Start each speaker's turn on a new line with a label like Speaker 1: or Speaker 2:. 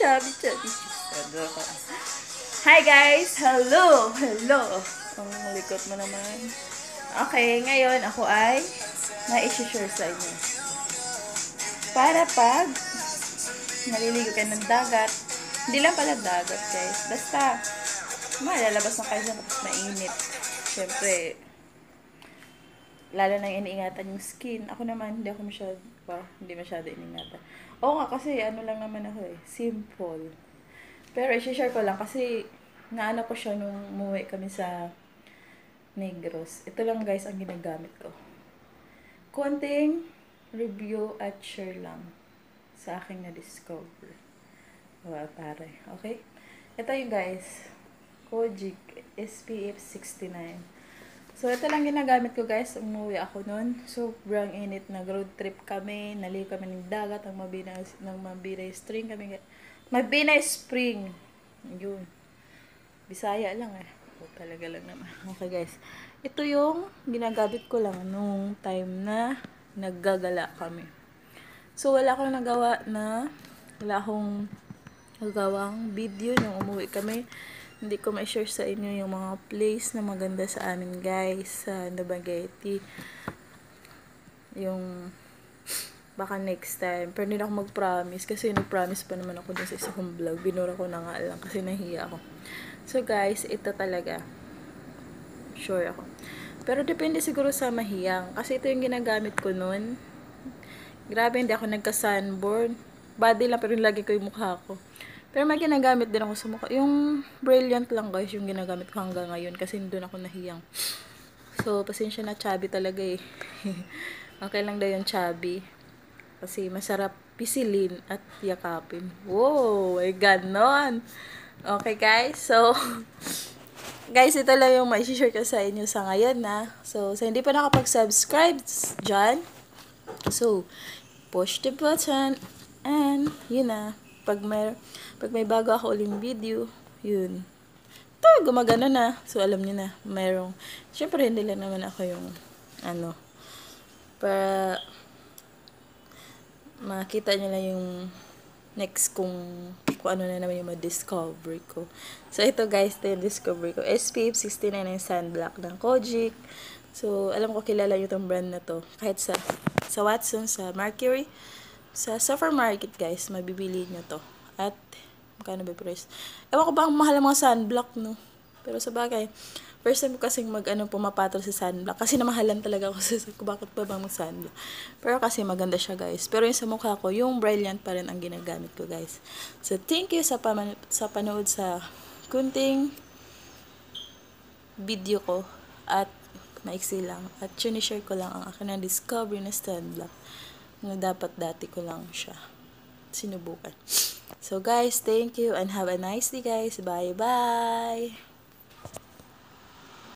Speaker 1: chubby. Hi guys! Hello! Ang likot mo naman. Okay, ngayon ako ay na-share sa inyo. Para pag naliligo kayo ng dagat, hindi lang pala dagat guys, basta malalabas na kayo tapos mainit. Siyempre, lalo na iniingatan yung skin. Ako naman, hindi masyado iniingatan. Oo nga, kasi ano lang naman ako simple. Pero i-share ko lang kasi naano ko siya nung umuwi kami sa Negros. Ito lang guys ang ginagamit ko. Konting review at share lang sa aking na-discover. Wow, pare. Okay? Ito yung guys. Kojic SPF 69. So, ito lang ginagamit ko guys. Umuwi ako nun. Sobrang init. Nag-road trip kami. Naliw kami ng dagat. Ng Mabinay Spring kami. Mabinay Spring. Yun. Bisaya lang O, talaga lang naman. Okay guys. Ito yung ginagamit ko lang nung time na naggagala kami. So, wala akong nagawang video nung umuwi kami. Hindi ko ma-share sa inyo yung mga place na maganda sa amin guys sa Nabageti. Yung baka next time. Pero hindi ako mag-promise kasi nag-promise pa naman ako dun sa isa kong vlog. Binura ko na nga lang kasi nahiya ako. So guys, ito talaga. Sure ako. Pero depende siguro sa mahiyang. Kasi ito yung ginagamit ko nun. Grabe, hindi ako nagka-sunburn. Body lang, pero lagi ko yung mukha ko. Pero may ginagamit din ako sa mukha. Yung Brilliant lang guys, yung ginagamit ko hanggang ngayon. Kasi doon ako nahiyang. So, pasensya na, chubby talaga Okay lang daw yung chubby. Kasi masarap pisilin at yakapin. Wow, may ganon. Okay guys, so guys, ito lang yung mai-share ko sa inyo sa ngayon na. So, sa hindi pa nakapag-subscribe dyan, so, push the button and yun na. Pag may bago ako uling video, yun. Ito, gumagana na. So, alam niyo na, mayroong, syempre, hindi lang naman ako yung, para makita niyo lang yung next kung ano na naman yung ma-discover ko. So, ito guys, ito yung discover ko. SPF 69 yung sunblock ng Kojic. So, alam ko kilala yung itong brand na to. Kahit sa Watson, sa Mercury, sa supermarket guys, mabibili nyo to. At, magkano ba price? Ewan ko ba ang mahal ng mga sunblock, no? Pero sa bagay, first time ko kasing pumapatol sa sunblock. Kasi namahalan talaga ako sa bakit ba bang sunblock. Pero kasi maganda siya guys. Pero yung sa mukha ko, yung Brilliant pa rin ang ginagamit ko guys. So, thank you sa panood sa kunting video ko. At maiksi lang. At share ko lang ang akin na discovery na sunblock. Na dapat dati ko lang siya sinubukan. So guys, thank you and have a nice day guys. Bye bye.